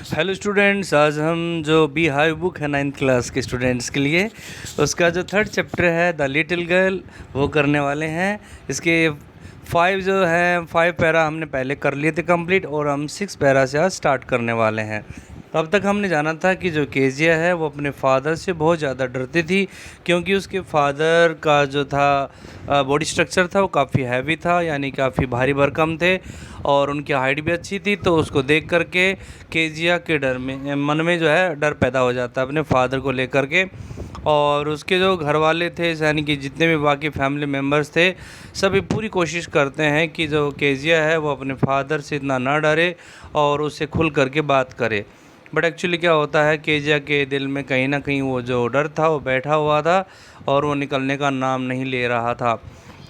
Hello students, आज हम जो बी हाई बुक है 9th क्लास के स्टूडेंट्स के लिए उसका जो थर्ड चैप्टर है द लिटिल गर्ल वो करने वाले हैं। इसके 5 जो हैं 5 पैरा हमने पहले कर लिए थे कंप्लीट और हम 6 पैरा से आज स्टार्ट करने वाले हैं। तो अब तक हमने जाना था कि जो केजिया है वो अपने फादर से बहुत ज़्यादा डरती थी, क्योंकि उसके फादर का जो था बॉडी स्ट्रक्चर था वो काफ़ी हैवी था, यानी काफ़ी भारी भरकम थे और उनकी हाइट भी अच्छी थी। तो उसको देख करके केजिया के डर में मन में जो है डर पैदा हो जाता है अपने फादर को लेकर के। और उसके जो घर वाले थे, यानी कि जितने भी बाकी फैमिली मेम्बर्स थे, सभी पूरी कोशिश करते हैं कि जो केजिया है वो अपने फादर से इतना ना डरे और उससे खुल करके बात करे। बट एक्चुअली क्या होता है, केजिया के दिल में कहीं ना कहीं वो जो डर था वो बैठा हुआ था और वो निकलने का नाम नहीं ले रहा था।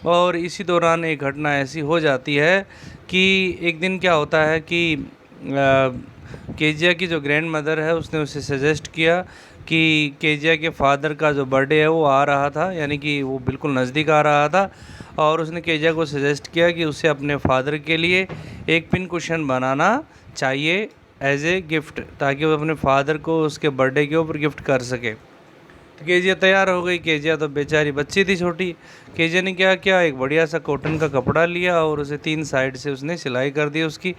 और इसी दौरान एक घटना ऐसी हो जाती है कि एक दिन क्या होता है कि केजिया की जो ग्रैंड मदर है उसने उसे सजेस्ट किया कि केजिया के फादर का जो बर्थडे है वो आ रहा था, यानी कि वो बिल्कुल नज़दीक आ रहा था। और उसने केजिया को सजेस्ट किया कि उसे अपने फादर के लिए एक पिन कुशन बनाना चाहिए एज ए गिफ्ट, ताकि वो अपने फादर को उसके बर्थडे के ऊपर गिफ्ट कर सके। तो केजिया तैयार हो गई। केजिया तो बेचारी बच्ची थी छोटी। केजिया ने क्या किया, एक बढ़िया सा कॉटन का कपड़ा लिया और उसे 3 साइड से उसने सिलाई कर दी। उसकी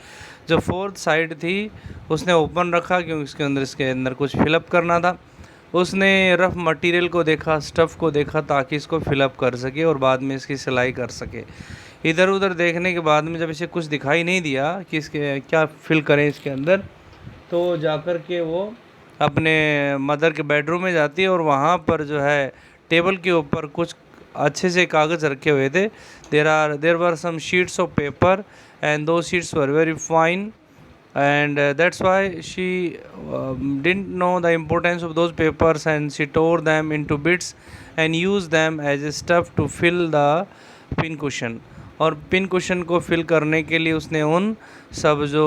जो 4th साइड थी उसने ओपन रखा, क्योंकि इसके अंदर कुछ फिलअप करना था। उसने रफ़ मटेरियल को देखा, स्टफ़ को देखा, ताकि इसको फिलअप कर सके और बाद में इसकी सिलाई कर सके। इधर उधर देखने के बाद में जब इसे कुछ दिखाई नहीं दिया कि इसके क्या फिल करें इसके अंदर, तो जाकर के वो अपने मदर के बेडरूम में जाती है और वहाँ पर जो है टेबल के ऊपर कुछ अच्छे से कागज़ रखे हुए थे। देर वर सम शीट्स ऑफ पेपर एंड दो sheets were very fine and that's why she didn't know the importance of those papers, and she tore them into bits and used them as a stuff to fill the pin cushion। और pin cushion को fill करने के लिए उसने उन सब जो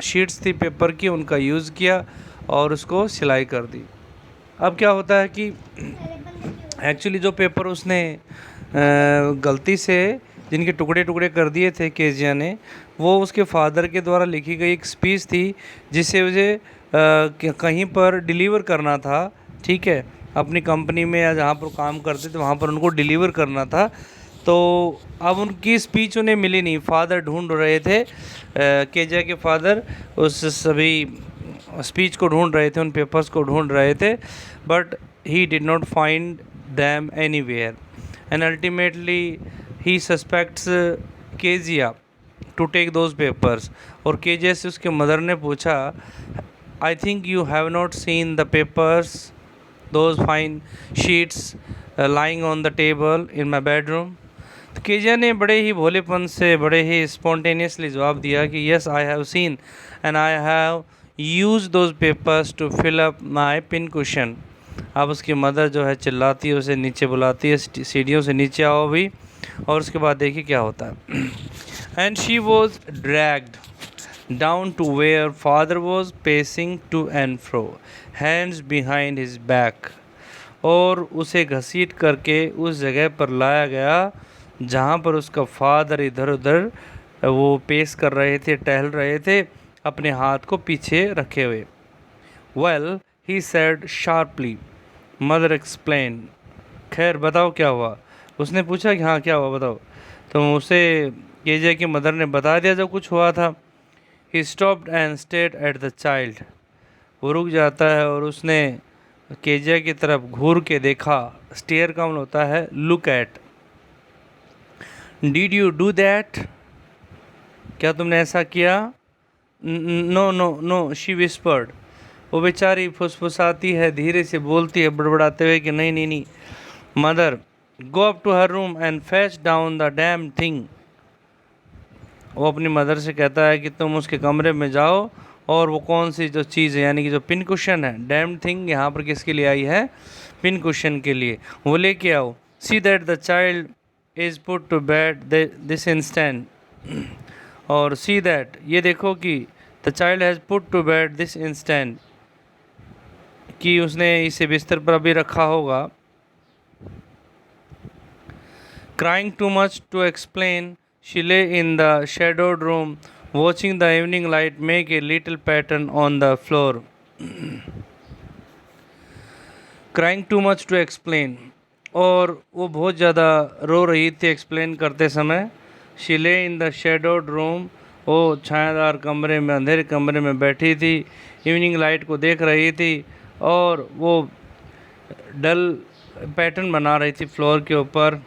sheets थी पेपर की उनका यूज़ किया और उसको सिलाई कर दी। अब क्या होता है कि एक्चुअली जो पेपर उसने गलती से जिनके टुकड़े टुकड़े कर दिए थे केजिया ने, वो उसके फादर के द्वारा लिखी गई एक स्पीच थी जिसे मुझे कहीं पर डिलीवर करना था। ठीक है, अपनी कंपनी में या जहाँ पर काम करते थे वहाँ पर उनको डिलीवर करना था। तो अब उनकी स्पीच उन्हें मिली नहीं। फादर ढूंढ रहे थे, केजिया के फादर उस सभी स्पीच को ढूंढ रहे थे, उन पेपर्स को ढूंढ रहे थे, but he did not find them anywhere and ultimately he suspects Kezia to take those papers. और केजिया से उसके मदर ने पूछा, I think you have not seen the papers, those fine sheets lying on the table in my bedroom. तो Kezia ने बड़े ही भोलेपन से, बड़े ही स्पॉन्टेनियसली जवाब दिया कि yes I have seen and I have use those papers to fill up my pin cushion. अब उसकी मदर जो है चिल्लाती है, उसे नीचे बुलाती है, सीढ़ियों से नीचे आओ भी। और उसके बाद देखिए क्या होता है। And she was dragged down to where father was pacing to and fro, hands behind his back. और उसे घसीट करके उस जगह पर लाया गया जहाँ पर उसका फादर इधर उधर वो पेस कर रहे थे, टहल रहे थे, अपने हाथ को पीछे रखे हुए। Well he said sharply, mother explain. खैर बताओ क्या हुआ। उसने पूछा कि हाँ क्या हुआ बताओ। तो उसे केजिया की मदर ने बता दिया जो कुछ हुआ था। He stopped and stayed at the child. वो रुक जाता है और उसने केजिया की तरफ घूर के देखा। स्टेयर का मतलब होता है look at. Did you do that, क्या तुमने ऐसा किया। No no no, she whispered. वो बेचारी फुसफुसाती है, धीरे से बोलती है बड़बड़ाते हुए कि नहीं नहीं नहीं। Mother go up to her room and fetch down the damn thing. वो अपनी मदर से कहता है कि तुम उसके कमरे में जाओ और वो कौन सी जो चीज़ है, यानी कि जो पिन कुशन है, डैम थिंग यहाँ पर किसके लिए आई है, पिन कुशन के लिए, वो लेके आओ। See that the child is put to bed this instant. और सी दैट, ये देखो कि the child has put to bed this instant, कि उसने इसे बिस्तर पर अभी रखा होगा। Crying too much to explain, she lay in the shadowed room Watching the evening light make a little pattern on the floor. Crying too much to explain. और वो बहुत ज़्यादा रो रही थी एक्सप्लेन करते समय. She lay in the shadowed room. वो छायादार कमरे में, अंधेरे कमरे में बैठी थी, इवनिंग लाइट को देख रही थी और वो डल पैटर्न बना रही थी फ्लोर के ऊपर.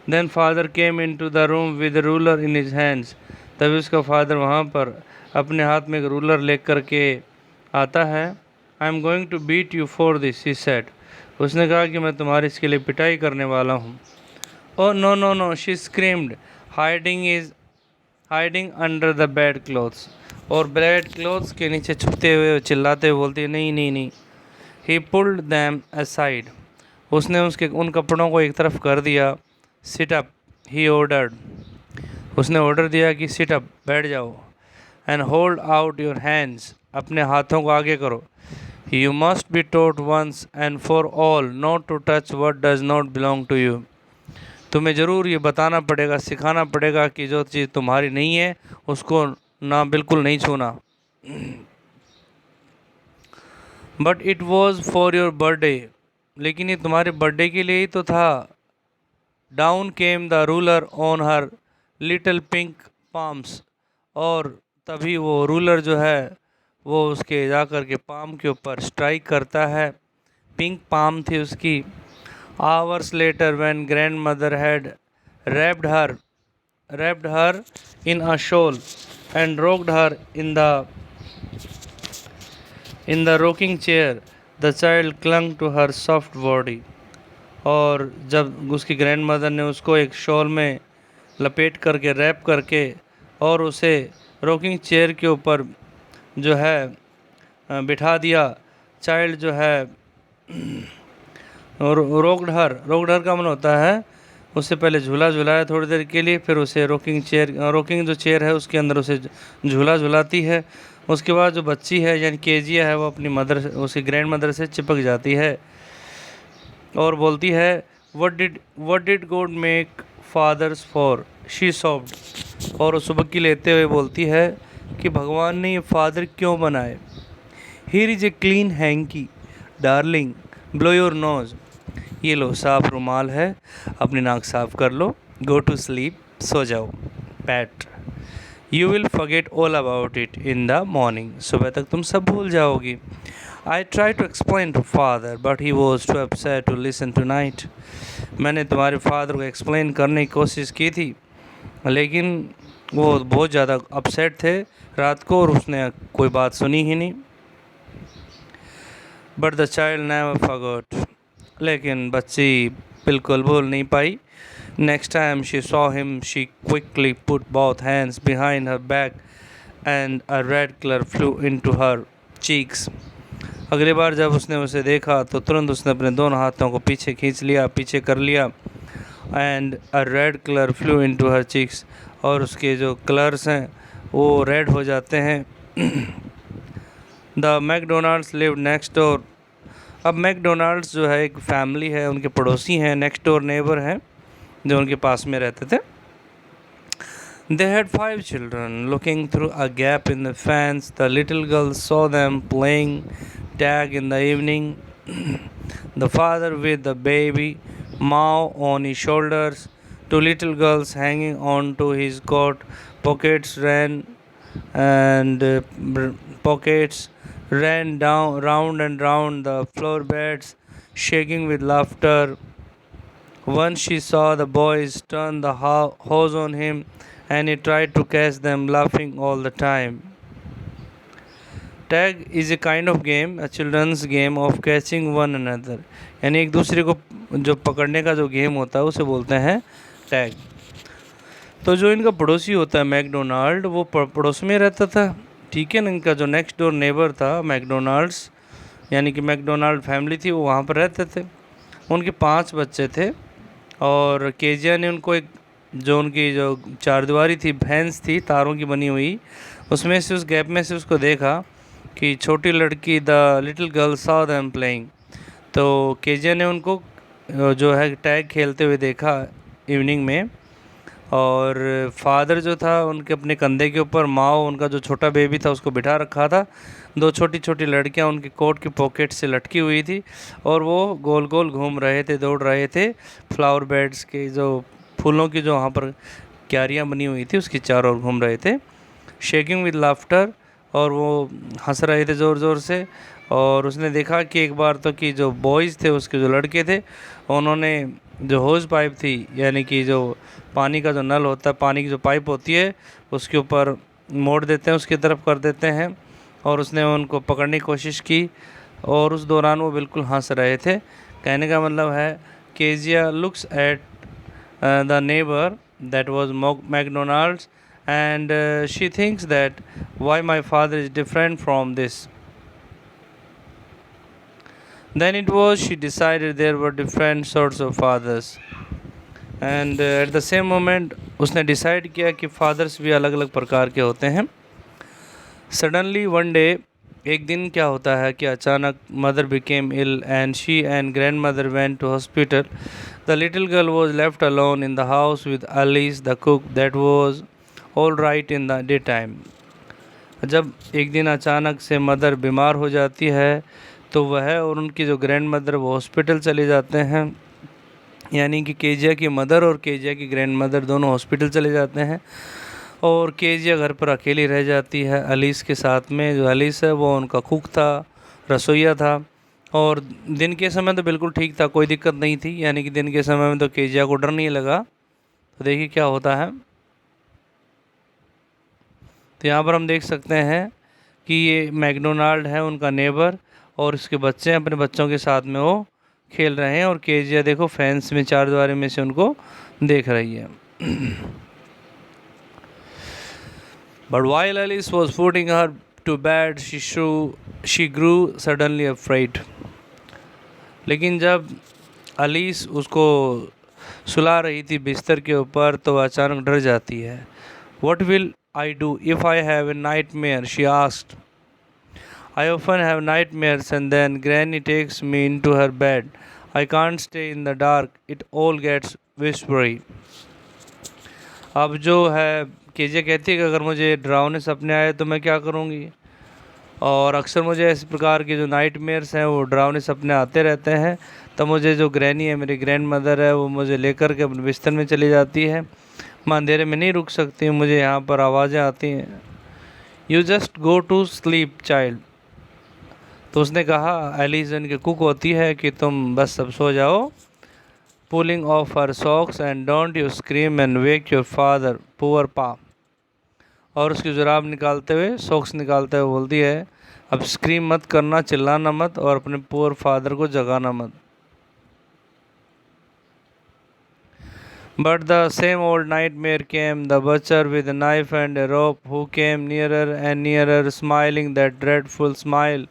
Then father came into the room with a ruler in his hands. तभी उसका फादर वहाँ पर अपने हाथ में एक रूलर लेकर के आता है. I am going to beat you for this, he said. उसने कहा कि मैं तुम्हारी इसके लिए पिटाई करने वाला हूँ. Oh no no no, she screamed, hiding under the bed clothes. और बेड क्लोथ्स के नीचे छुपते हुए चिल्लाते हुए बोलती है नहीं नहीं नहीं. He pulled them aside. उसने उसके उन कपड़ों को एक तरफ कर दिया. Sit up, he ordered. उसने ऑर्डर दिया कि सिट अप, बैठ जाओ. And hold out your hands, अपने हाथों को आगे करो. You must be taught once and for all not to touch what does not belong to you. तुम्हें ज़रूर ये बताना पड़ेगा, सिखाना पड़ेगा कि जो चीज़ तुम्हारी नहीं है उसको ना बिल्कुल नहीं छूना. But it was for your birthday, लेकिन ये तुम्हारे बर्थडे के लिए ही तो था. Down came the ruler on her little pink palms. और तभी वो रूलर जो है वो उसके जा कर के पाम के ऊपर स्ट्राइक करता है. पिंक पाम थी उसकी. Hours later when grand mother had wrapped her in a shawl and rocked her in the rocking chair, the child clung to her soft body. और जब उसकी ग्रैंड मदर ने उसको एक शॉल में लपेट करके रैप करके और उसे रॉकिंग चेयर के ऊपर जो है बिठा दिया. चाइल्ड जो है रोक्ड हर का मन होता है उससे पहले झूला झुलाया थोड़ी देर के लिए, फिर उसे रॉकिंग जो चेयर है उसके अंदर उसे झूला झुलाती है. उसके बाद जो बच्ची है यानी केजिया है वो अपनी मदर उसकी ग्रैंड मदर से चिपक जाती है और बोलती है what did God make fathers for, she soft. और सुबकी लेते हुए बोलती है कि भगवान ने ये फादर क्यों बनाए. Here is a clean hanky darling, blow your nose. ये लो साफ रुमाल है, अपनी नाक साफ कर लो. गो टू स्लीप, सो जाओ. PAT, you will forget all about it in the morning. सुबह तक तुम सब भूल जाओगी. I tried to explain to father, but he was too upset to listen tonight. मैंने तुम्हारे फादर को एक्सप्लेन करने की कोशिश की थी लेकिन वो बहुत ज़्यादा अपसेट थे रात को और उसने कोई बात सुनी ही नहीं. But the child never forgot. लेकिन बच्ची बिल्कुल भूल नहीं पाई. Next time she saw him, she quickly put both hands behind her back and a red color flew into her cheeks. अगली बार जब उसने उसे देखा तो तुरंत उसने अपने दोनों हाथों को पीछे खींच लिया, पीछे कर लिया. And a red colour flu into her cheeks, और उसके जो कलर्स हैं वो रेड हो जाते हैं. The McDonald's live next door. अब मैकडोनाल्ड्स जो है एक फैमिली है, उनके पड़ोसी हैं, नेक्स्ट डोर नेबर हैं जो उनके पास में रहते थे. They had 5 children. Looking through a gap in the fence, the little girl saw them playing tag in the evening. The father with the baby Mao on his shoulders, 2 little girls hanging on to his coat pockets ran down round and round the floor beds, shaking with laughter. Once she saw the boys turn the hose on him, and he tried to catch them, laughing all the time. Tag is a kind of game, a children's game of catching one another. यानी एक दूसरे को जो पकड़ने का जो game होता है उसे बोलते हैं टैग. तो जो इनका पड़ोसी होता है मैकडोनाल्ड, वो पड़ोस में रहता था. ठीक है ना. इनका जो नेक्स्ट डोर नेबर था मैकडोनाल्ड्स यानी कि मैकडोनाल्ड फैमिली थी, वो वहाँ पर रहते थे. उनके 5 बच्चे थे और केजिया ने उनको एक जो उनकी जो चारदीवारी थी, भैंस थी तारों की बनी हुई, उसमें से उस गैप में से उसको देखा कि छोटी लड़की the little girl saw them playing. तो केजिया ने उनको जो है टैग खेलते हुए देखा इवनिंग में, और फादर जो था उनके अपने कंधे के ऊपर माओ उनका जो छोटा बेबी था उसको बिठा रखा था। दो छोटी छोटी लड़कियां उनके कोट की पॉकेट से लटकी हुई थी और वो गोल गोल घूम रहे थे, दौड़ रहे थे फ्लावर बेड्स के जो फूलों की जो वहाँ पर क्यारियाँ बनी हुई थी उसकी चारों ओर घूम रहे थे, शेकिंग विद लाफ्टर, और वो हंस रहे थे ज़ोर ज़ोर से। और उसने देखा कि एक बार तो कि जो बॉयज़ थे उसके जो लड़के थे उन्होंने जो होज पाइप थी यानी कि जो पानी का जो नल होता है, पानी की जो पाइप होती है उसके ऊपर मोड़ देते हैं, उसकी तरफ कर देते हैं, और उसने उनको पकड़ने की कोशिश की और उस दौरान वो बिल्कुल हंस रहे थे। कहने का मतलब है Kezia looks at the neighbor that was McDonald's, and she thinks that why my father is different from this. Then it was she decided there were different sorts of fathers, and at the same moment उसने decide किया कि fathers भी अलग अलग प्रकार के होते हैं। सडनली वन डे, एक दिन क्या होता है कि अचानक mother became ill and she and grandmother went to hospital. The little girl was left alone in the house with Alice the cook that was all right in the day time. जब एक दिन अचानक से mother बीमार हो जाती है तो वह और उनकी जो ग्रैंड मदर वो हॉस्पिटल चले जाते हैं, यानी कि केजिया की मदर और केजिया की ग्रैंड मदर दोनों हॉस्पिटल चले जाते हैं और केजिया घर पर अकेली रह जाती है अलीस के साथ में। जो अलीस है वो उनका कुक था, रसोइया था, और दिन के समय तो बिल्कुल ठीक था, कोई दिक्कत नहीं थी, यानी कि दिन के समय में तो केजिया को डर नहीं लगा। तो देखिए क्या होता है, तो यहाँ पर हम देख सकते हैं कि ये मैकडोनाल्ड है उनका नेबर और उसके बच्चे अपने बच्चों के साथ में वो खेल रहे हैं और केजिया देखो फैंस में चार दीवारी में से उनको देख रही है। But while Alice was putting her to bed, she grew suddenly afraid. लेकिन जब अलीस उसको सुला रही थी बिस्तर के ऊपर तो वह अचानक डर जाती है। What will I do if I have a nightmare? She asked. I often have nightmares and then Granny takes me into her bed. I can't stay in the dark. It all gets whispery. अब जो है KJ कहती है कि अगर मुझे डरावने सपने आए तो मैं क्या करूँगी, और अक्सर मुझे इस प्रकार के जो नाइटमेयर्स हैं वो डरावने सपने आते रहते हैं। तब मुझे जो ग्रैनी है, मेरी ग्रैंड मदर है, वो मुझे लेकर के अपने बिस्तर में चली जाती है। मैं अंधेरे में नहीं रुक सकती, मुझे यहाँ पर आवाज़ें आती हैं। You just go to sleep child. तो उसने कहा, एलिसन की कुक होती है, कि तुम बस सब सो जाओ। Pulling of her socks and don't you scream and wake your father poor पा। और उसकी जुराब निकालते हुए, सॉक्स निकालते हुए बोलती है, अब स्क्रीम मत करना, चिल्लाना मत और अपने पुअर फादर को जगाना मत। But the same old nightmare came, the butcher with a knife and a rope who came nearer and nearer, smiling that dreadful smile,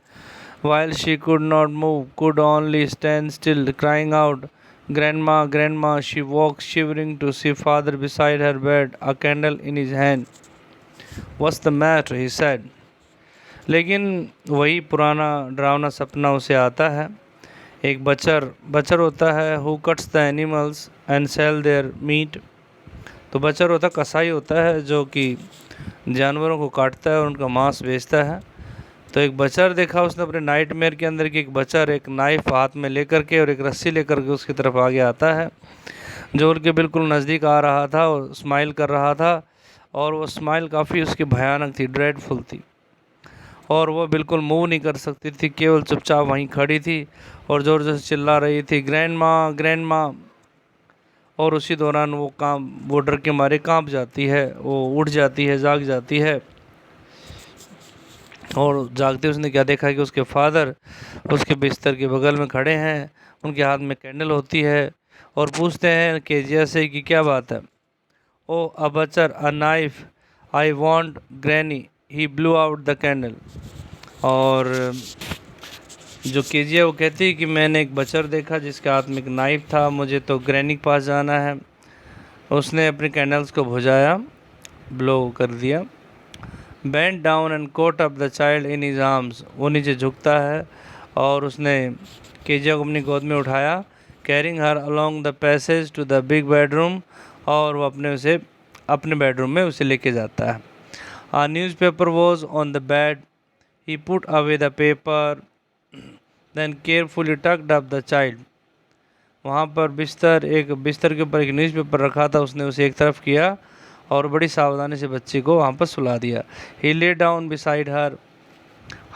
while she could not move, could only stand still, crying out, "Grandma, Grandma!" She woke shivering to see father beside her bed, a candle in his hand. "What's the matter?" he said. लेकिन वही पुराना डरावना सपना उसे आता है। एक butcher होता है who cuts the animals and sell their meat. तो बचर होता कसाई होता है जो कि जानवरों को काटता है और उनका मांस बेचता है। तो एक बचर देखा उसने अपने नाइटमेयर के अंदर कि एक बचर एक नाइफ हाथ में लेकर के और एक रस्सी लेकर के उसकी तरफ आगे आता है, जो उनके बिल्कुल नज़दीक आ रहा था और स्माइल कर रहा था, और वो स्माइल काफ़ी उसकी भयानक थी, ड्रेडफुल थी, और वो बिल्कुल मूव नहीं कर सकती थी, केवल चुपचाप वहीं खड़ी थी और ज़ोर ज़ोर से चिल्ला रही थी, ग्रैंड माँ, ग्रैंड माँ। और उसी दौरान वो डर के मारे कांप जाती है, वो उठ जाती है, जाग जाती है। और जागते उसने क्या देखा कि उसके फादर उसके बिस्तर के बगल में खड़े हैं, उनके हाथ में कैंडल होती है और पूछते हैं केजिया से कि क्या बात है। Oh a butcher, a knife, I want granny, he blew out the candle. और जो केजिया वो कहती है कि मैंने एक बचर देखा जिसके हाथ में एक नाइफ था, मुझे तो ग्रैनी के पास जाना है। उसने अपने कैंडल्स को बुझाया, ब्लो कर दिया। Bent down and caught up the child in his arms. वो नीचे झुकता है और उसने केजिया को अपनी गोद में उठाया। Carrying her along the passage to the big bedroom. और वो अपने बेडरूम में उसे लेके जाता है। A newspaper was on the bed. He put away the paper, then carefully tucked up the child. वहाँ पर बिस्तर के ऊपर एक न्यूज़पेपर रखा था, उसने उसे एक तरफ किया और बड़ी सावधानी से बच्ची को वहाँ पर सुला दिया। He lay down beside her,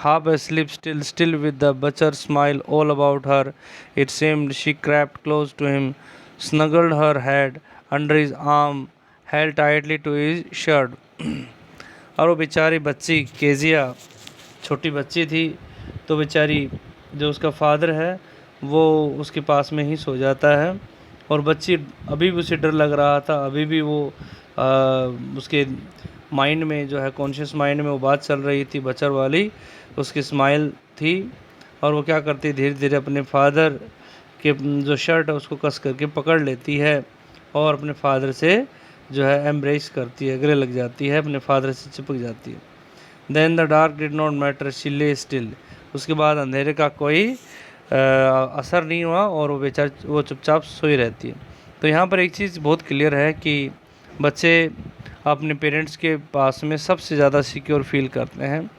half asleep, still with the butcher's smile all about her. It seemed she crept close to him, snuggled her head under his arm, held tightly to his shirt. और वो बेचारी बच्ची Kezia छोटी बच्ची थी, तो बेचारी जो उसका फादर है वो उसके पास में ही सो जाता है, और बच्ची अभी भी उसे डर लग रहा था, अभी भी वो उसके माइंड में जो है कॉन्शियस माइंड में वो बात चल रही थी बचर वाली, उसकी स्माइल थी, और वो क्या करती धीरे धीरे अपने फादर के जो शर्ट है उसको कस करके पकड़ लेती है और अपने फादर से जो है एम्ब्रेस करती है, गले लग जाती है, अपने फादर से चिपक जाती है। Then the dark did not matter, she lay still. उसके बाद अंधेरे का कोई असर नहीं हुआ और वो चुपचाप सोई रहती है। तो यहाँ पर एक चीज़ बहुत क्लियर है कि बच्चे अपने पेरेंट्स के पास में सबसे ज़्यादा सिक्योर फील करते हैं।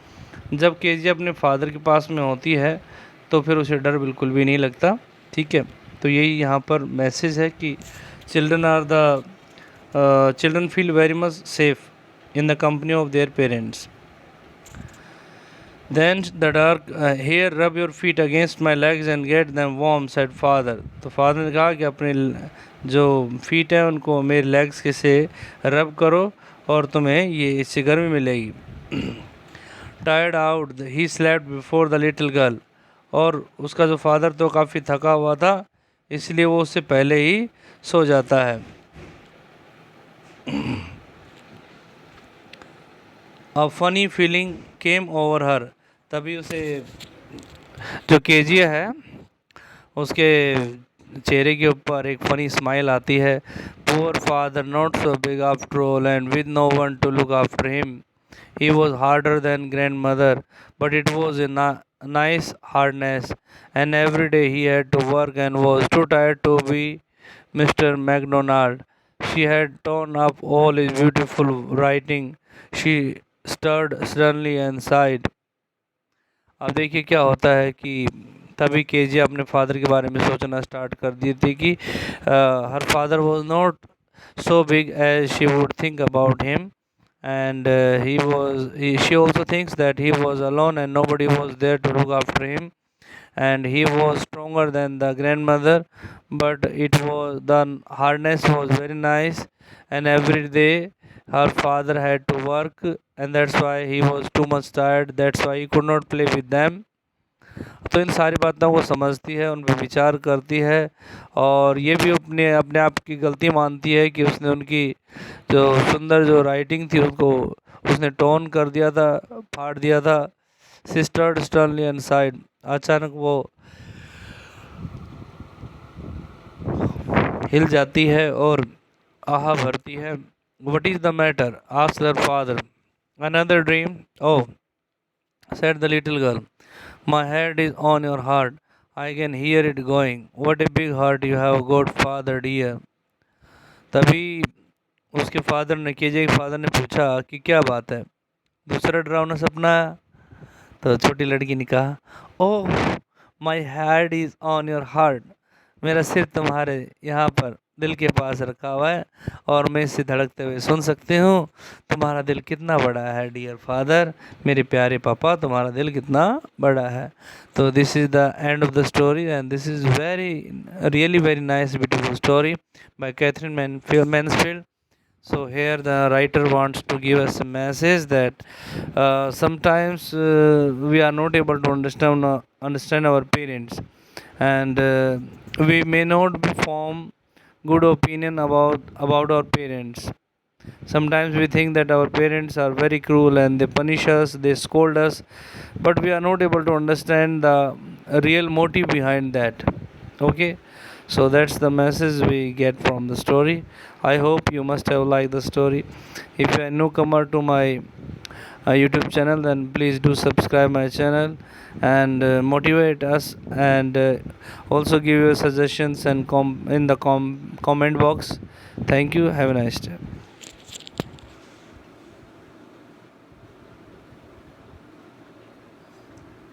जब केजी अपने फादर के पास में होती है तो फिर उसे डर बिल्कुल भी नहीं लगता। ठीक है, तो यही यहाँ पर मैसेज है कि children feel very much safe in the company of their parents. Then the dark, here rub your feet against my legs and get them warm, said father. तो फादर ने कहा कि अपने जो फीट हैं उनको मेरे लेग्स के से रब करो और तुम्हें ये इससे गर्मी मिलेगी। Tired out, he slept before the little girl. और उसका जो फादर तो काफ़ी थका हुआ था, इसलिए वो उससे पहले ही सो जाता है। A funny feeling came over her. तभी उसे जो केजिया है उसके चेहरे के ऊपर एक फनी स्माइल आती है। Poor father, not so big after all, and with no one to look after him. He was harder than grandmother, but it was a nice hardness, and every day he had to work and was too tired to be Mr. MacDonald. She had torn up all his beautiful writing. She stirred suddenly and sighed. अब देखिए क्या होता है कि तभी KG अपने father के बारे में सोचना स्टार्ट कर दी थी कि her father was not so big as she would think about him, and she also thinks that he was alone and nobody was there to look after him, and he was stronger than the grandmother, but the hardness was very nice, and every day her father had to work, and that's why he was too much tired, that's why he could not play with them. तो इन सारी बातों को समझती है, उन पर विचार करती है, और ये भी अपने अपने आप की गलती मानती है कि उसने उनकी जो सुंदर जो राइटिंग थी उसको उसने टोन कर दिया था, फाड़ दिया था। सिस्टर स्टर्नली एंड साइड, अचानक वो हिल जाती है और आह भरती है। What is the matter, asked her father. Another dream, oh, said the little girl. My head is on your heart. I can hear it going. What a big heart you have got, father dear. तभी उसके father ने KJ के father ने पूछा कि क्या बात है, दूसरा डरावना सपना? तो छोटी लड़की ने कहा, oh, my head is on your heart. मेरा सिर तुम्हारे यहाँ पर दिल के पास रखा हुआ है और मैं इसे धड़कते हुए सुन सकती हूँ। तुम्हारा दिल कितना बड़ा है डियर फादर, मेरे प्यारे पापा, तुम्हारा दिल कितना बड़ा है। तो this is the end of the story, and this is really very nice beautiful story by Katherine Mansfield. So here the writer wants to give us a message that sometimes we are not able to understand our parents, and we may not form good opinion about our parents. Sometimes we think that our parents are very cruel and they punish us, they scold us, but we are not able to understand the real motive behind that. Okay, so that's the message we get from the story. I hope you must have liked the story. If you are a newcomer to my YouTube channel, then please do subscribe my channel and motivate us, and also give your suggestions and in the comment box. Thank you. Have a nice day.